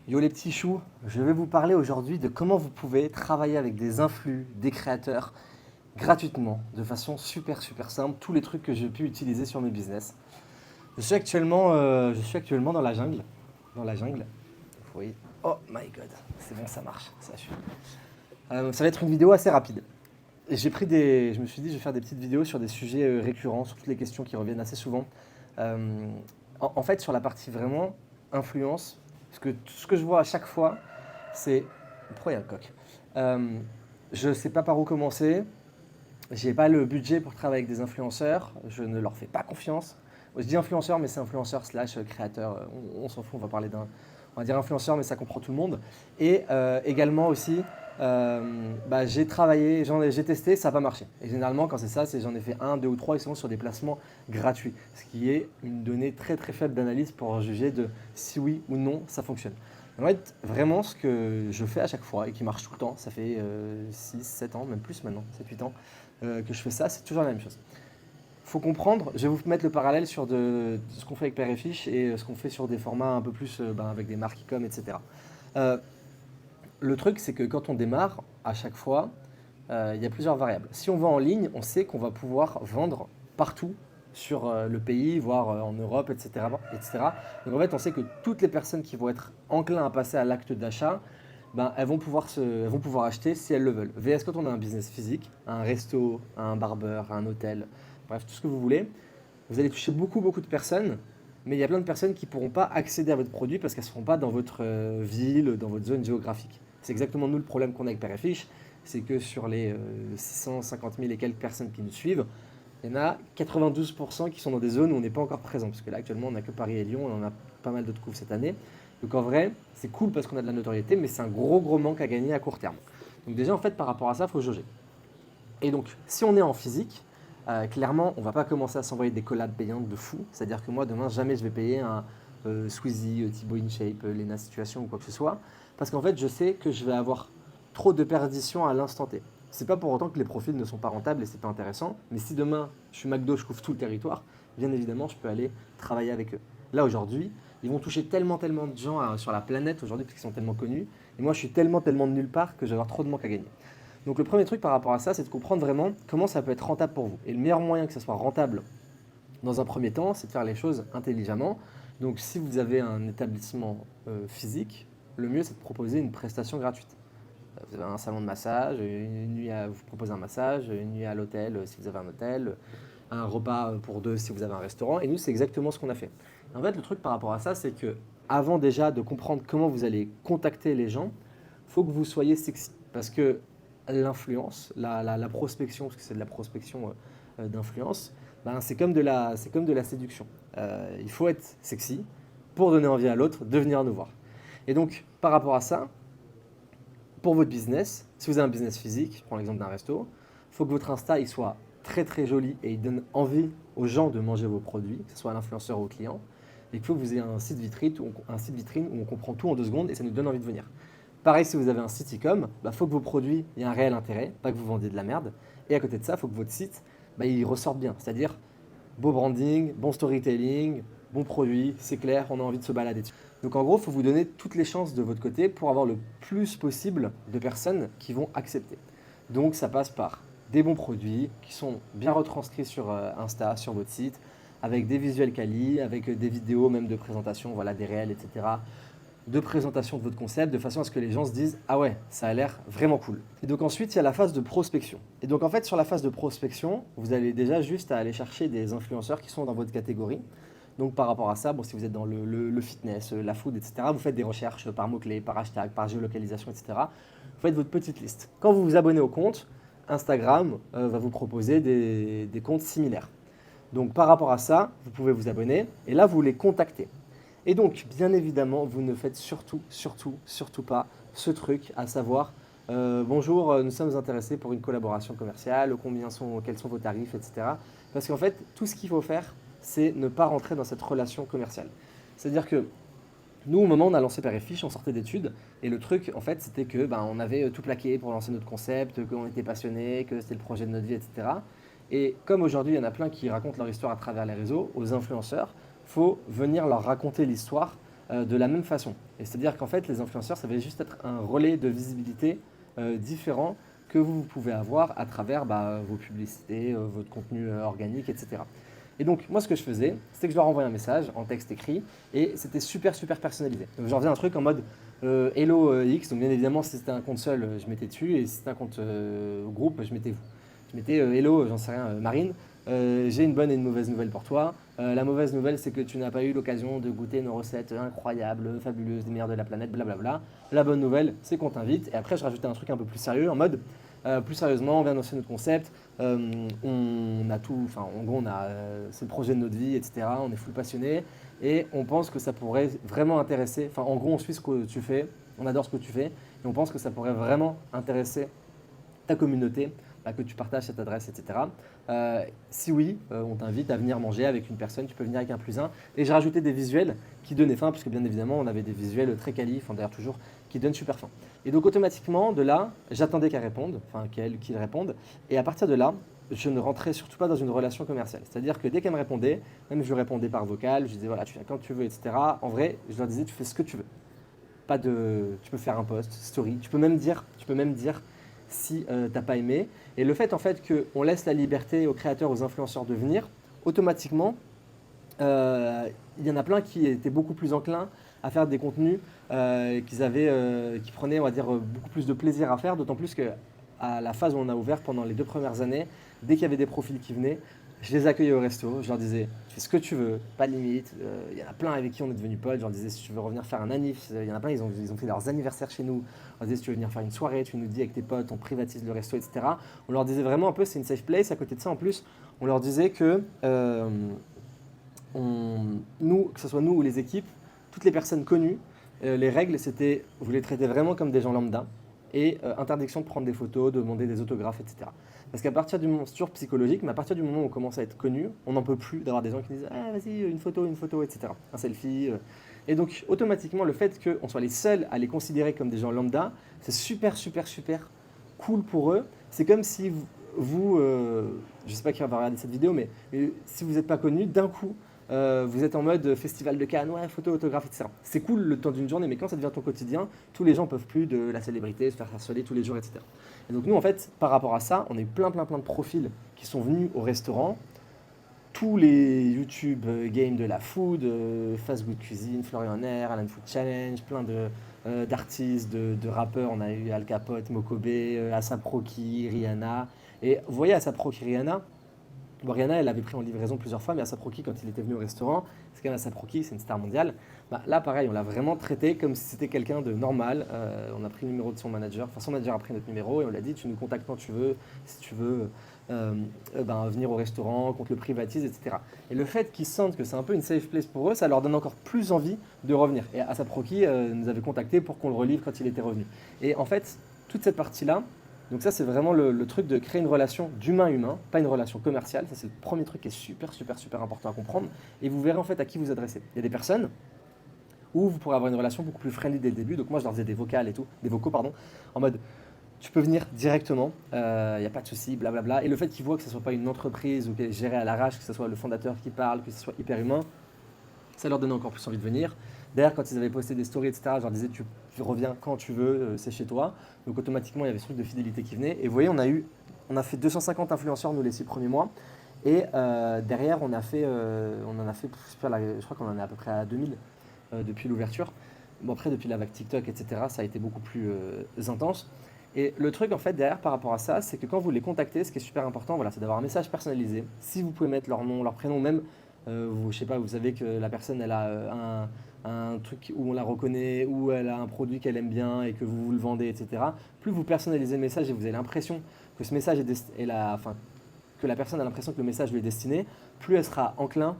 Yo les petits choux, je vais vous parler aujourd'hui de comment vous pouvez travailler avec des influx, des créateurs, gratuitement, de façon super simple, tous les trucs que j'ai pu utiliser sur mes business. Je suis actuellement dans la jungle. Dans la jungle. Oui. Oh my god, c'est bon, ça marche. Ça va être une vidéo assez rapide. Et je me suis dit, je vais faire des petites vidéos sur des sujets récurrents, sur toutes les questions qui reviennent assez souvent. Euh, en fait, sur la partie vraiment influence, parce que tout ce que je vois à chaque fois, c'est. Pourquoi il y a un coq? Je ne sais pas par où commencer. J'ai pas le budget pour travailler avec des influenceurs. Je ne leur fais pas confiance. Je dis influenceur, mais c'est influenceur slash créateur. On s'en fout. On va parler d'un. On va dire influenceur, mais ça comprend tout le monde. Et également aussi, j'ai travaillé, j'ai testé, ça n'a pas marché. Et généralement, quand c'est ça, c'est j'en ai fait un, deux ou trois, ils sont sur des placements gratuits, ce qui est une donnée très faible d'analyse pour juger de si oui ou non ça fonctionne. En fait, vraiment, ce que je fais à chaque fois et qui marche tout le temps, ça fait 6, 7 ans, même plus maintenant, 7, 8 ans, que je fais ça, c'est toujours la même chose. Il faut comprendre, je vais vous mettre le parallèle sur de ce qu'on fait avec Père et Fiche et ce qu'on fait sur des formats un peu plus avec des marques e-com, etc. Euh, le truc, c'est que quand on démarre, à chaque fois, il y a plusieurs variables. Si on vend en ligne, on sait qu'on va pouvoir vendre partout sur le pays, voire en Europe, etc., etc. Donc en fait, on sait que toutes les personnes qui vont être enclins à passer à l'acte d'achat, elles vont pouvoir acheter si elles le veulent. VS, quand on a un business physique, un resto, un barbeur, un hôtel, bref, tout ce que vous voulez, vous allez toucher beaucoup de personnes, mais il y a plein de personnes qui ne pourront pas accéder à votre produit parce qu'elles ne seront pas dans votre ville, dans votre zone géographique. C'est exactement nous le problème qu'on a avec Père et Fiche, c'est que sur les 650 000 et quelques personnes qui nous suivent, il y en a 92% qui sont dans des zones où on n'est pas encore présent, parce que là actuellement on n'a que Paris et Lyon, et on a pas mal d'autres coups cette année. Donc en vrai, c'est cool parce qu'on a de la notoriété, mais c'est un gros manque à gagner à court terme. Donc déjà en fait par rapport à ça, il faut jauger. Et donc si on est en physique, clairement on ne va pas commencer à s'envoyer des collabs payantes de fou, c'est-à-dire que moi demain jamais je vais payer un Squeezie, Thibaut InShape, Lena Situation ou quoi que ce soit, parce qu'en fait je sais que je vais avoir trop de perdition à l'instant T. C'est pas pour autant que les profils ne sont pas rentables et c'est pas intéressant, mais si demain je suis McDo, je couvre tout le territoire, bien évidemment je peux aller travailler avec eux. Là aujourd'hui, ils vont toucher tellement de gens sur la planète aujourd'hui parce qu'ils sont tellement connus, et moi je suis tellement de nulle part que je vais avoir trop de manque à gagner. Donc le premier truc par rapport à ça, c'est de comprendre vraiment comment ça peut être rentable pour vous. Et le meilleur moyen que ça soit rentable dans un premier temps, c'est de faire les choses intelligemment. Donc si vous avez un établissement physique, le mieux c'est de proposer une prestation gratuite. Vous avez un salon de massage, une nuit vous proposez un massage, une nuit à l'hôtel si vous avez un hôtel, un repas pour deux si vous avez un restaurant. Et nous, c'est exactement ce qu'on a fait. En fait, le truc par rapport à ça, c'est que avant déjà de comprendre comment vous allez contacter les gens, il faut que vous soyez sexy. Parce que l'influence, la prospection, parce que c'est de la prospection d'influence, c'est comme de la séduction. Il faut être sexy pour donner envie à l'autre de venir nous voir. Et donc, par rapport à ça, pour votre business, si vous avez un business physique, je prends l'exemple d'un resto, il faut que votre Insta il soit très joli et il donne envie aux gens de manger vos produits, que ce soit à l'influenceur ou au client. Et qu'il faut que vous ayez un site vitrine où on comprend tout en 2 secondes et ça nous donne envie de venir. Pareil, si vous avez un site e-com, il faut que vos produits aient un réel intérêt, pas que vous vendiez de la merde. Et à côté de ça, il faut que votre site il ressorte bien, c'est-à-dire beau branding, bon storytelling, bon produit, c'est clair, on a envie de se balader dessus. Donc en gros, il faut vous donner toutes les chances de votre côté pour avoir le plus possible de personnes qui vont accepter. Donc ça passe par des bons produits qui sont bien retranscrits sur Insta, sur votre site, avec des visuels quali, avec des vidéos même de présentation, voilà, des réels, etc. De présentation de votre concept, de façon à ce que les gens se disent « Ah ouais, ça a l'air vraiment cool ». Et donc ensuite, il y a la phase de prospection. Et donc en fait, sur la phase de prospection, vous allez déjà juste à aller chercher des influenceurs qui sont dans votre catégorie. Donc par rapport à ça, bon, si vous êtes dans le fitness, la food, etc., vous faites des recherches par mots-clés, par hashtag, par géolocalisation, etc. Vous faites votre petite liste. Quand vous vous abonnez au compte, Instagram va vous proposer des comptes similaires. Donc par rapport à ça, vous pouvez vous abonner et là, vous les contactez. Et donc, bien évidemment, vous ne faites surtout pas ce truc, à savoir bonjour, nous sommes intéressés pour une collaboration commerciale, quels sont vos tarifs, etc. Parce qu'en fait, tout ce qu'il faut faire, c'est ne pas rentrer dans cette relation commerciale. C'est-à-dire que nous, au moment où on a lancé Père et Fiche, on sortait d'études, et le truc, en fait, c'était que on avait tout plaqué pour lancer notre concept, qu'on était passionné, que c'était le projet de notre vie, etc. Et comme aujourd'hui, il y en a plein qui racontent leur histoire à travers les réseaux, aux influenceurs, faut venir leur raconter l'histoire de la même façon. Et c'est-à-dire qu'en fait, les influenceurs, ça va juste être un relais de visibilité différent que vous pouvez avoir à travers vos publicités, votre contenu organique, etc. Et donc, moi, ce que je faisais, c'était que je leur envoyais un message en texte écrit et c'était super, super personnalisé. Donc, je leur faisais un truc en mode Hello X. Donc, bien évidemment, si c'était un compte seul, je mettais dessus et si c'était un compte groupe, je mettais vous. Je mettais Hello, j'en sais rien, Marine. J'ai une bonne et une mauvaise nouvelle pour toi. La mauvaise nouvelle, c'est que tu n'as pas eu l'occasion de goûter nos recettes incroyables, fabuleuses, des meilleures de la planète, blablabla. La bonne nouvelle, c'est qu'on t'invite. Et après, je rajoutais un truc un peu plus sérieux en mode plus sérieusement, on vient d'annoncer notre concept. On a tout, enfin, en gros, c'est le projet de notre vie, etc. On est full passionné et on pense que ça pourrait vraiment intéresser. Enfin, en gros, on suit ce que tu fais, on adore ce que tu fais et on pense que ça pourrait vraiment intéresser ta communauté, que tu partages cette adresse, etc. Si oui, on t'invite à venir manger avec une personne, tu peux venir avec un plus un. Et j'ai rajouté des visuels qui donnaient faim, puisque bien évidemment, on avait des visuels très quali, enfin d'ailleurs toujours, qui donnent super faim. Et donc automatiquement, de là, j'attendais qu'elle réponde, enfin qu'ils répondent. Et à partir de là, je ne rentrais surtout pas dans une relation commerciale. C'est-à-dire que dès qu'elle me répondait, même je lui répondais par vocal, je disais voilà, tu viens quand tu veux, etc. En vrai, je leur disais tu fais ce que tu veux. Pas de, tu peux faire un post, story, tu peux même dire si t'as pas aimé. Et le fait en fait qu'on laisse la liberté aux créateurs, aux influenceurs de venir, automatiquement, il y en a plein qui étaient beaucoup plus enclins à faire des contenus qui prenaient, on va dire, beaucoup plus de plaisir à faire, d'autant plus que à la phase où on a ouvert pendant les 2 premières années, dès qu'il y avait des profils qui venaient, je les accueillais au resto, je leur disais tu fais ce que tu veux, pas de limite. Il y en a plein avec qui on est devenus potes, je leur disais si tu veux revenir faire un anniv, il y en a plein, ils ont fait leurs anniversaires chez nous, on leur disait si tu veux venir faire une soirée, tu nous dis avec tes potes, on privatise le resto, etc. On leur disait vraiment un peu c'est une safe place, à côté de ça en plus, on leur disait que nous, que ce soit nous ou les équipes, toutes les personnes connues, les règles c'était vous les traitez vraiment comme des gens lambda et interdiction de prendre des photos, de demander des autographes, etc. Parce qu'à partir du moment, c'est toujours psychologique, mais à partir du moment où on commence à être connu, on n'en peut plus d'avoir des gens qui disent ah vas-y une photo, etc. Un selfie. Et donc automatiquement le fait qu'on soit les seuls à les considérer comme des gens lambda, c'est super super super cool pour eux. C'est comme si je sais pas qui va regarder cette vidéo, mais si vous n'êtes pas connu, d'un coup vous êtes en mode festival de Cannes, ouais, photo, autographe, etc. C'est cool le temps d'une journée, mais quand ça devient ton quotidien, tous les gens ne peuvent plus de la célébrité, se faire harceler tous les jours, etc. Et donc nous, en fait, par rapport à ça, on a eu plein de profils qui sont venus au restaurant. Tous les YouTube games de la food, Fast Good Cuisine, Florian Air, Alan Food Challenge, plein d'artistes, de rappeurs. On a eu Al Capote, Mokobe, Asap Rocky, Rihanna. Et vous voyez Asap Rocky, Rihanna, bon, Rihanna, elle avait pris en livraison plusieurs fois, mais Asap Rocky, quand il était venu au restaurant, c'est quand même Asap Rocky, c'est une star mondiale. Là, pareil, on l'a vraiment traité comme si c'était quelqu'un de normal. On a pris le numéro de son manager, enfin son manager a pris notre numéro et on lui a dit tu nous contactes quand tu veux, si tu veux venir au restaurant, qu'on te le privatise, etc. Et le fait qu'ils sentent que c'est un peu une safe place pour eux, ça leur donne encore plus envie de revenir. Et Asap Rocky nous avait contacté pour qu'on le relivre quand il était revenu. Et en fait, toute cette partie-là, donc ça, c'est vraiment le truc de créer une relation d'humain-humain, pas une relation commerciale. Ça, c'est le premier truc qui est super, super, super important à comprendre. Et vous verrez en fait à qui vous adressez. Il y a des personnes où vous pourrez avoir une relation beaucoup plus friendly dès le début. Donc moi, je leur faisais des vocaux, pardon, en mode, tu peux venir directement, il n'y a pas de souci, blablabla. Et le fait qu'ils voient que ce ne soit pas une entreprise ou qu'elle est gérée à l'arrache, que ce soit le fondateur qui parle, que ce soit hyper humain, ça leur donnait encore plus envie de venir. D'ailleurs, quand ils avaient posté des stories, etc., je leur disais, tu reviens quand tu veux, c'est chez toi. Donc automatiquement, il y avait ce truc de fidélité qui venait. Et vous voyez, on a fait 250 influenceurs, nous, les 6 premiers mois. Et derrière, on en a fait, je crois qu'on en est à peu près à 2000 depuis l'ouverture. Bon, après, depuis la vague TikTok, etc., ça a été beaucoup plus intense. Et le truc, en fait, derrière, par rapport à ça, c'est que quand vous les contactez, ce qui est super important, voilà, c'est d'avoir un message personnalisé. Si vous pouvez mettre leur nom, leur prénom, même, je sais pas, vous savez que la personne, elle a un truc où on la reconnaît, où elle a un produit qu'elle aime bien et que vous le vendez, etc. Plus vous personnalisez le message et vous avez l'impression que ce message que la personne a l'impression que le message lui est destiné, plus elle sera enclin,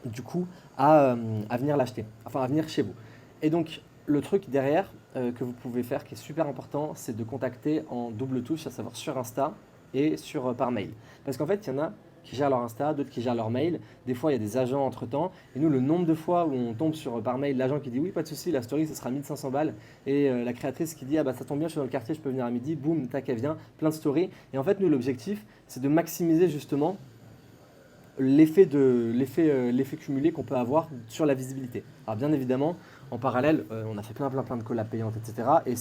du coup, à venir l'acheter, enfin à venir chez vous. Et donc, le truc derrière que vous pouvez faire qui est super important, c'est de contacter en double touche, à savoir sur Insta et par mail. Parce qu'en fait, il y en a qui gèrent leur Insta, d'autres qui gèrent leur mail. Des fois, il y a des agents entre-temps. Et nous, le nombre de fois où on tombe par mail, l'agent qui dit oui, pas de souci, la story, ce sera 1500 balles. Et la créatrice qui dit ah bah ça tombe bien, je suis dans le quartier, je peux venir à midi, boum, tac, elle vient, plein de stories. Et en fait, nous, l'objectif, c'est de maximiser justement l'effet cumulé qu'on peut avoir sur la visibilité. Alors bien évidemment, en parallèle, on a fait plein de collabs payantes, etc. Et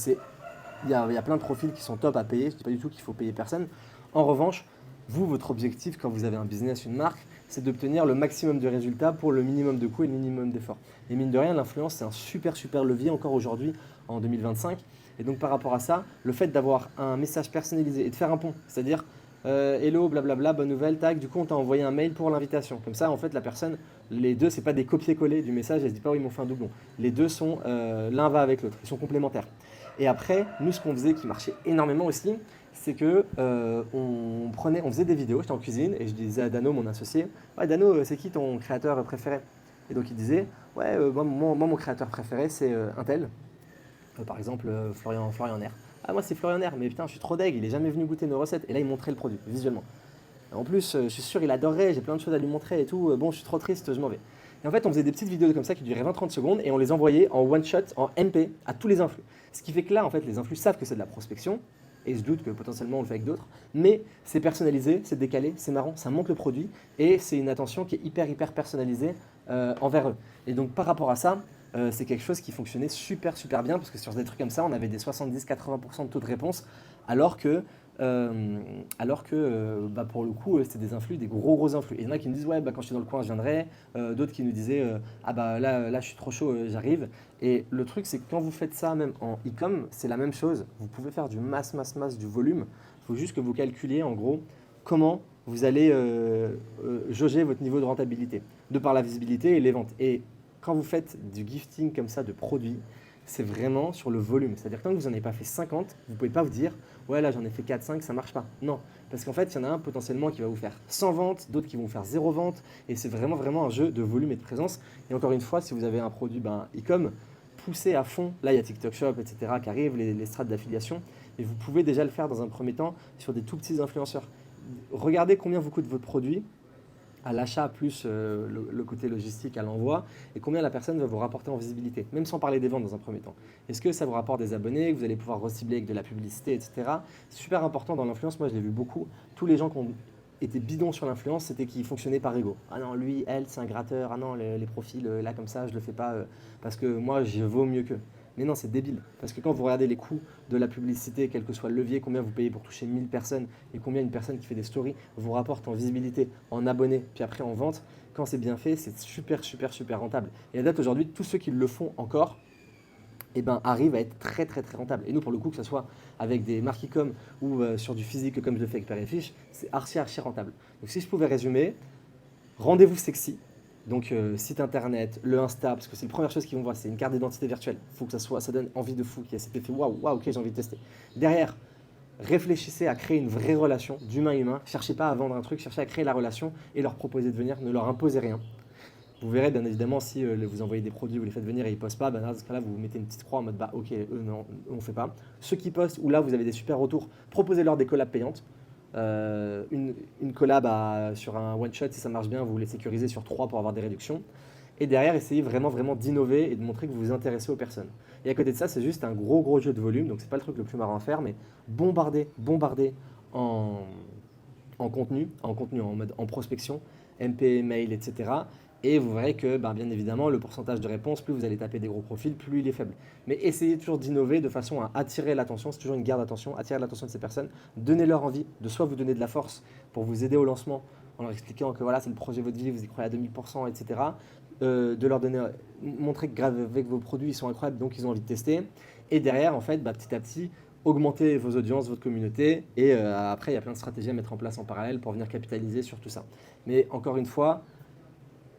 il y a plein de profils qui sont top à payer. Je ne dis pas du tout qu'il faut payer personne. En revanche, vous, votre objectif quand vous avez un business, une marque, c'est d'obtenir le maximum de résultats pour le minimum de coûts et le minimum d'efforts. Et mine de rien, l'influence, c'est un super levier encore aujourd'hui, en 2025. Et donc par rapport à ça, le fait d'avoir un message personnalisé et de faire un pont, c'est-à-dire hello, blablabla, bonne nouvelle, tac, du coup on t'a envoyé un mail pour l'invitation. Comme ça, en fait, la personne, les deux, c'est pas des copier-coller du message, elle se dit pas, oui, ils m'ont fait un doublon. Les deux sont, l'un va avec l'autre, ils sont complémentaires. Et après, nous, ce qu'on faisait qui marchait énormément aussi, c'est que on faisait des vidéos, j'étais en cuisine et je disais à Dano, mon associé, ouais Dano, c'est qui ton créateur préféré? Et donc il disait, ouais, moi, mon créateur préféré c'est un tel, par exemple Florian R. Ah moi c'est Florian R, mais putain je suis trop deg, il est jamais venu goûter nos recettes. Et là il montrait le produit visuellement. En plus, je suis sûr il adorerait, j'ai plein de choses à lui montrer et tout, bon je suis trop triste, je m'en vais. Et en fait on faisait des petites vidéos comme ça qui duraient 20-30 secondes et on les envoyait en one shot, en MP, à tous les influx. Ce qui fait que là en fait les influx savent que c'est de la prospection, et se doutent que potentiellement on le fait avec d'autres, mais c'est personnalisé, c'est décalé, c'est marrant, ça montre le produit, et c'est une attention qui est hyper personnalisée envers eux. Et donc par rapport à ça, c'est quelque chose qui fonctionnait super bien, parce que sur des trucs comme ça, on avait des 70-80% de taux de réponse, alors que pour le coup, c'était des influx, des gros influx. Et il y en a qui me disent, ouais, bah, quand je suis dans le coin, je viendrai. D'autres qui nous disaient, ah bah là, je suis trop chaud, j'arrive. Et le truc, c'est que quand vous faites ça, même en e-com, c'est la même chose. Vous pouvez faire du masse, du volume. Il faut juste que vous calculiez, en gros, comment vous allez jauger votre niveau de rentabilité, de par la visibilité et les ventes. Et quand vous faites du gifting comme ça de produits, c'est vraiment sur le volume. C'est-à-dire que quand vous n'en avez pas fait 50, vous ne pouvez pas vous dire « ouais, là j'en ai fait 4-5, ça ne marche pas ». Non, parce qu'en fait, il y en a un potentiellement qui va vous faire 100 ventes, d'autres qui vont vous faire 0 vente, et c'est vraiment un jeu de volume et de présence. Et encore une fois, si vous avez un produit e-com, poussez à fond. Là, il y a TikTok Shop, etc. qui arrivent, les strates d'affiliation, et vous pouvez déjà le faire dans un premier temps sur des tout petits influenceurs. Regardez combien vous coûte votre produit, à l'achat plus le côté logistique à l'envoi, et combien la personne va vous rapporter en visibilité, même sans parler des ventes dans un premier temps. Est-ce que ça vous rapporte des abonnés, que vous allez pouvoir recibler avec de la publicité, etc. C'est super important dans l'influence, moi je l'ai vu beaucoup. Tous les gens qui ont été bidons sur l'influence, c'était qu'ils fonctionnaient par ego. Ah non, lui, elle, c'est un gratteur, ah non, les profils, là comme ça, je le fais pas parce que moi, je vaux mieux qu'eux. Mais non, c'est débile. Parce que quand vous regardez les coûts de la publicité, quel que soit le levier, combien vous payez pour toucher 1000 personnes et combien une personne qui fait des stories vous rapporte en visibilité, en abonnés, puis après en vente, quand c'est bien fait, c'est super rentable. Et à date aujourd'hui, tous ceux qui le font encore, arrivent à être très rentable. Et nous, pour le coup, que ce soit avec des marques e-com ou sur du physique comme je le fais avec Père et Fiche, c'est archi rentable. Donc si je pouvais résumer, rendez-vous sexy. Donc site internet, le Insta, parce que c'est la première chose qu'ils vont voir, c'est une carte d'identité virtuelle. Il faut que ça donne envie de fou, qu'il y ait cet effet waouh, ok, j'ai envie de tester. Derrière, réfléchissez à créer une vraie relation d'humain à humain. Cherchez pas à vendre un truc, cherchez à créer la relation et leur proposer de venir, ne leur imposez rien. Vous verrez bien évidemment si vous envoyez des produits, vous les faites venir et ils ne postent pas, dans ce cas-là vous mettez une petite croix en mode ok, eux non, on ne fait pas. Ceux qui postent ou là vous avez des super retours, proposez-leur des collabs payantes. Une collab sur un one shot, si ça marche bien, vous les sécurisez sur 3 pour avoir des réductions. Et derrière, essayez vraiment d'innover et de montrer que vous vous intéressez aux personnes. Et à côté de ça, c'est juste un gros jeu de volume, donc c'est pas le truc le plus marrant à faire, mais bombarder en contenu, en prospection, MP, mail, etc. Et vous verrez que, bien évidemment, le pourcentage de réponse, plus vous allez taper des gros profils, plus il est faible. Mais essayez toujours d'innover de façon à attirer l'attention, c'est toujours une guerre d'attention, attirer l'attention de ces personnes, donnez-leur envie de soit vous donner de la force pour vous aider au lancement, en leur expliquant que voilà, c'est le projet de votre vie, vous y croyez à 2000%, etc. De leur donner, montrer que grave avec vos produits, ils sont incroyables, donc ils ont envie de tester. Et derrière, en fait, petit à petit, augmenter vos audiences, votre communauté, et après, il y a plein de stratégies à mettre en place en parallèle pour venir capitaliser sur tout ça. Mais encore une fois,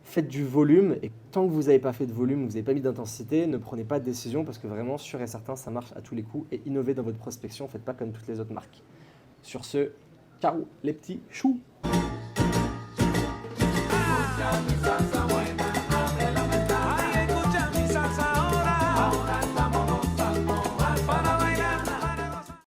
faites du volume, et tant que vous n'avez pas fait de volume, vous n'avez pas mis d'intensité, ne prenez pas de décision, parce que vraiment, sûr et certain, ça marche à tous les coups, et innovez dans votre prospection, faites pas comme toutes les autres marques. Sur ce, ciao les petits choux!